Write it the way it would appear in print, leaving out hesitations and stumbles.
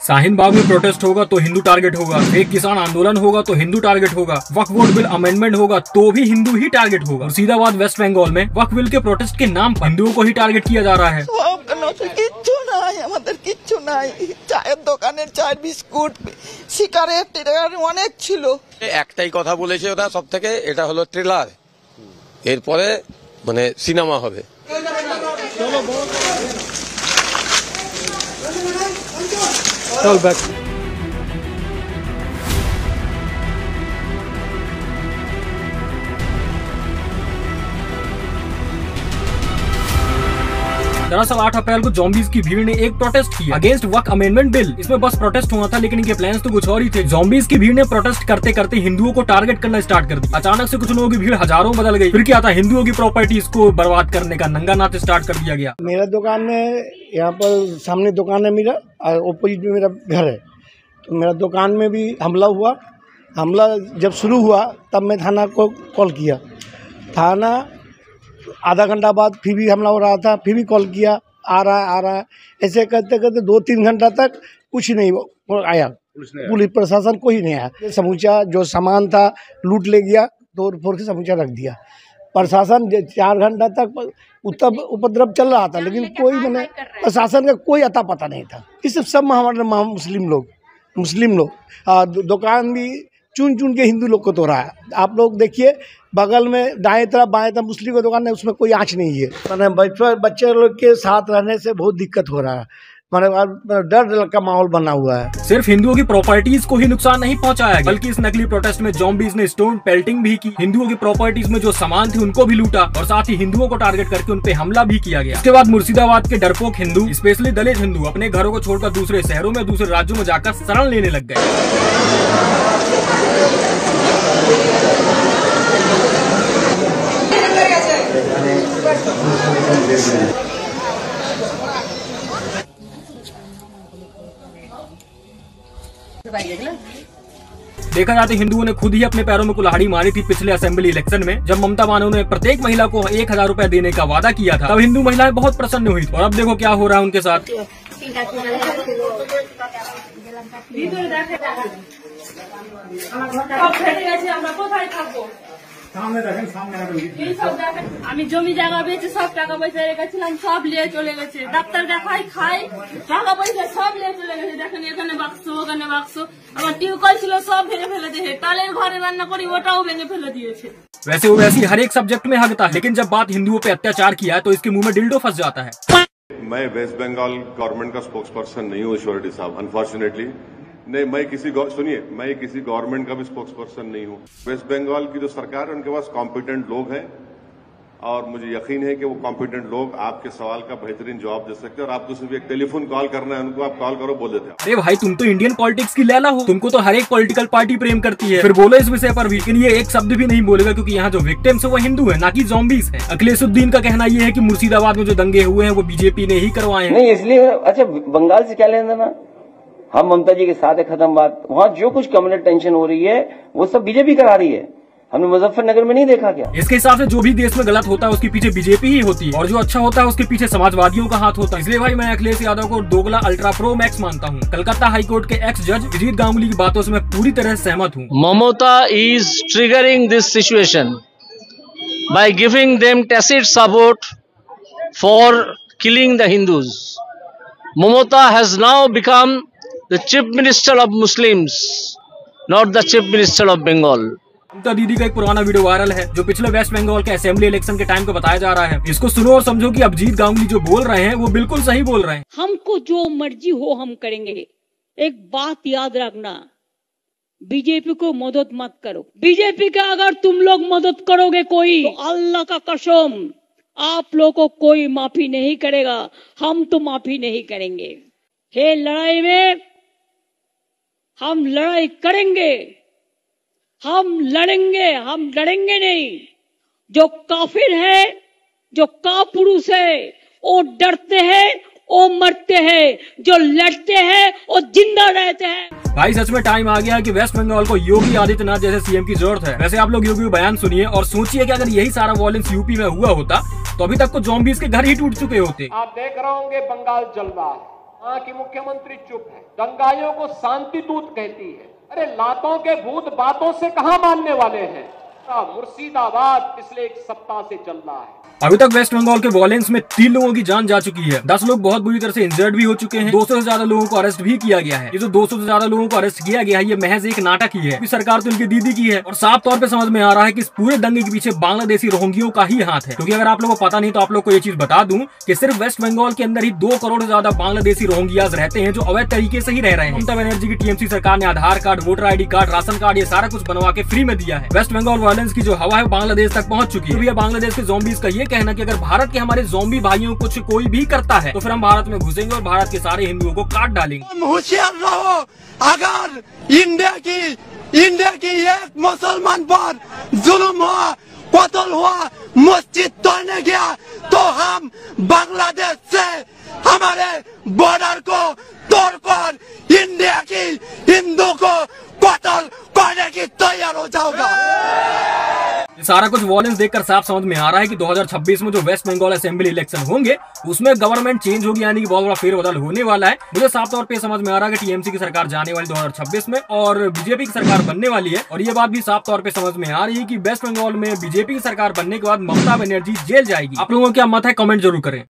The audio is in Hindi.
शाहीन बाग में प्रोटेस्ट होगा तो हिंदू टारगेट होगा, एक किसान आंदोलन होगा तो हिंदू टारगेट होगा, वक्फ बोर्ड बिल अमेंडमेंट होगा तो भी हिंदू ही टारगेट होगा। मुर्शिदाबाद वेस्ट बंगाल में वक्फ बिल के प्रोटेस्ट के नाम पर हिंदुओं को ही टारगेट किया जा रहा है। চায়ের দোকানের চায়ের বিস্কুট সিগারেট অনেক ছিল। একটাই কথা বলেছে ওরা সব থেকে, এটা হলো ট্রেলার, এরপরে মানে সিনেমা হবে। চল ব্যাক। दरअसल 8 अप्रैल को ज़ॉम्बीज की भीड़ ने एक प्रोटेस्ट किया अगेंस्ट वक्फ अमेंडमेंट बिल। इसमें बस प्रोटेस्ट हुआ था, लेकिन इनके प्लान्स तो कुछ और ही थे। ज़ॉम्बीज की भीड़ ने प्रोटेस्ट करते करते हिंदुओं को टारगेट करना स्टार्ट कर दिया। अचानक से कुछ लोगों की भीड़ हजारों बदल गई। फिर क्या था, हिंदुओं की प्रॉपर्टीज को बर्बाद करने का नंगा नाच स्टार्ट कर दिया गया। मेरा दुकान में यहाँ पर सामने दुकान है मेरा, ऑपोजिट में मेरा घर है, तो मेरा दुकान में भी हमला हुआ। हमला जब शुरू हुआ तब मैं थाना को कॉल किया। थाना आधा घंटा बाद फिर भी हमला हो रहा था, फिर भी कॉल किया, आ रहा है। ऐसे करते करते 2-3 घंटा तक कुछ नहीं आया, पुलिस प्रशासन कोई नहीं आया। समूचा जो सामान था लूट ले गया, तोड़ फोड़ के समूचा रख दिया। प्रशासन 4 घंटा तक उपद्रव चल रहा था, लेकिन कोई मैंने प्रशासन का कोई अता पता नहीं था। इस सब हमारे मुस्लिम लोग दुकान भी चुन चुन के हिंदू लोग को तोड़ा है। आप लोग देखिए बगल में दाएं तरफ बाएं तरफ मुस्लिम की दुकान है, उसमें कोई आँच नहीं है। मैंने बच्चे लोग के साथ रहने से बहुत दिक्कत हो रहा है, मैंने डर का माहौल बना हुआ है। सिर्फ हिंदुओं की प्रॉपर्टीज को ही नुकसान नहीं पहुंचाया, बल्कि इस नकली प्रोटेस्ट में ज़ॉम्बीज ने स्टोन पेल्टिंग भी की। हिंदुओं की प्रॉपर्टीज में जो सामान थे उनको भी लूटा और साथ ही हिंदुओं को टारगेट करके उन पे हमला भी किया गया। इसके बाद मुर्शिदाबाद के डरपोक हिंदू, स्पेशली दलित हिंदू, अपने घरों को छोड़कर दूसरे शहरों में, दूसरे राज्यों में जाकर शरण लेने लग गए। देखा जाए तो हिंदुओं ने खुद ही अपने पैरों में कुल्हाड़ी मारी थी पिछले असेंबली इलेक्शन में, जब ममता बानो ने प्रत्येक महिला को 1000 रुपए देने का वादा किया था। तब हिंदू महिलाएं बहुत प्रसन्न हुई और अब देखो क्या हो रहा है उनके साथ। আমি জমি জায়গা বেচে সব টাকা পয়সা রেখেছিলাম, সব নিয়ে চলে গেছে। ডাক্তার দেখাই খাই, টাকা পয়সা সব নিয়ে চলে গেছে। দেখেন এখানে বাক্স, ওখানে বাক্স, আমার টিউবওয়েল ছিল সব ভেঙে ফেলে দিয়েছে। টালের ঘরে রান্না করি ওটাও ভেঙে ফেले दिए। वैसे वो वैसी हर एक सब्जेक्ट में हकता है, लेकिन जब बात हिंदुओं पे अत्याचार किया है तो इसके मुंह में डिल्डो फंस जाता है। मैं वेस्ट बंगाल गवर्नमेंट का स्पोक्स पर्सन नहीं हूँ ईश्वरी साहब, अनफॉर्चुनेटली। नहीं, मैं किसी गवर्नमेंट का भी स्पोक्स पर्सन नहीं हूँ। वेस्ट बंगाल की जो सरकार है उनके पास कॉम्पिटेंट लोग हैं और मुझे यकीन है कि वो कॉम्पिटेंट लोग आपके सवाल का बेहतरीन जवाब दे सकते हैं। और आपको सिर्फ एक टेलीफोन कॉल करना है उनको, आप कॉल करो, बोल देते हैं। अरे भाई, तुम तो इंडियन पॉलिटिक्स की लैला हो, तुमको तो हर एक पॉलिटिकल पार्टी प्रेम करती है, फिर बोलो इस विषय पर भी। लेकिन ये एक शब्द भी नहीं बोलेगा, क्योंकि यहाँ जो विक्टिम्स है वो हिंदू है, ना कि ज़ॉम्बीज है। अखिलेशुद्दीन का कहना ये है कि मुर्शिदाबाद में जो दंगे हुए हैं वो बीजेपी ने ही करवाए हैं। नहीं, इसलिए अच्छा बंगाल से क्या लेना देना, हम ममता जी के साथ है, खत्म बात। वहाँ जो कुछ कम्युनल टेंशन हो रही है वो सब बीजेपी करा रही है, हमने मुजफ्फरनगर में नहीं देखा क्या? इसके हिसाब से जो भी देश में गलत होता है उसके पीछे बीजेपी ही होती है, और जो अच्छा होता है उसके पीछे समाजवादियों का हाथ होता है। इसलिए भाई मैं अखिलेश यादव को दोगला अल्ट्रा प्रो मैक्स मानता हूँ। कलकत्ता हाईकोर्ट के एक्स जज विजीत गांगुली की बातों से मैं पूरी तरह सहमत हूँ। Mamata is triggering this situation by giving them tacit support for killing the Hindus. Mamata has now become the chief minister of Muslims, not the chief minister of Bengal। ममता दीदी का एक पुराना वीडियो वायरल है जो पिछले वेस्ट बंगाल के असेंबली इलेक्शन के टाइम को बताया जा रहा है। इसको सुनो और समझो कि अभिजीत गांगुली जो बोल रहे हैं वो बिल्कुल सही बोल रहे हैं। हमको जो मर्जी हो हम करेंगे। एक बात याद रखना, बीजेपी को मदद मत करो। बीजेपी का अगर तुम लोग मदद करोगे कोई, तो अल्लाह का कसम आप लोग को कोई माफी नहीं करेगा, हम तो माफी नहीं करेंगे। ये लड़ाई में हम लड़ाई करेंगे, हम लड़ेंगे, हम लड़ेंगे नहीं। जो काफिर है, जो कापुरुष है, वो डरते हैं, वो मरते हैं, जो लड़ते हैं वो जिंदा रहते हैं। भाई सच में टाइम आ गया है कि वेस्ट बंगाल को योगी आदित्यनाथ जैसे सीएम की जरूरत है। वैसे आप लोग योगी का बयान सुनिए और सोचिए कि अगर यही सारा वॉयलेंस यूपी में हुआ होता तो अभी तक को ज़ॉम्बीज के घर ही टूट चुके होते। आप देख रहे होंगे बंगाल जल रहा है, वहाँ की मुख्यमंत्री चुप है, दंगाइयों को शांति दूत कहती है। अरे लातों के भूत बातों से कहाँ मानने वाले हैं। मुर्शिदाबाद पिछले एक सप्ताह से चल रहा है। अभी तक वेस्ट बंगाल के वायलेंस में 3 लोगों की जान जा चुकी है, 10 लोग बहुत बुरी तरह से इंजर्ड भी हो चुके हैं, 200 से ज्यादा लोगों को अरेस्ट भी किया गया है। ये जो 200 से ज्यादा लोगों को अरेस्ट किया गया है, ये महज एक नाटक ही है। सरकार तो इनकी दीदी की है और साफ तौर पे समझ में आ रहा है कि इस पूरे दंगे के पीछे बांग्लादेशी रोहिंग्यों का ही हाथ है। क्योंकि अगर आप लोगों को पता नहीं तो आप लोग को ये चीज बता दूं कि सिर्फ वेस्ट बंगाल के अंदर ही 2 करोड़ से ज्यादा बांग्लादेशी रोहिंग्याज रहते हैं जो अवैध तरीके से ही रह रहे हैं। ममता बनर्जी की टीएमसी सरकार ने Aadhaar card, voter ID card, ration card, ये सारा कुछ बनवा के फ्री में दिया है। वेस्ट बंगाल वायलेंस की जो हवा है बांग्लादेश तक पहुंच चुकी है। बांग्लादेश के ज़ॉम्बीज का ये कहना कि अगर भारत के हमारे ज़ॉम्बी भाइयों को कुछ कोई भी करता है तो फिर हम भारत में घुसेंगे और भारत के सारे हिंदुओं को काट डालेंगे। होशियार रहो, अगर इंडिया की एक मुसलमान पर जुल्म हुआ, कत्ल हुआ, मस्जिद तोड़ने गया तो हम बांग्लादेश से हमारे बॉर्डर को तोड़कर इंडिया की हिंदू को कत्ल करने की तैयार हो जाओगा। सारा कुछ वॉयलेंस देखकर साफ समझ में आ रहा है कि 2026 में जो वेस्ट बंगाल असेंबली इलेक्शन होंगे उसमें गवर्नमेंट चेंज होगी, यानी कि बहुत बड़ा फेरबदल होने वाला है। मुझे साफ तौर पे समझ में आ रहा है कि टीएमसी की सरकार जाने वाली 2026 में और बीजेपी की सरकार बनने वाली है। और ये बात भी साफ तौर पे समझ में आ रही है कि वेस्ट बंगाल में बीजेपी की सरकार बनने के बाद ममता बनर्जी जेल जाएगी। आप लोगों का क्या मत है, कमेंट जरूर करें।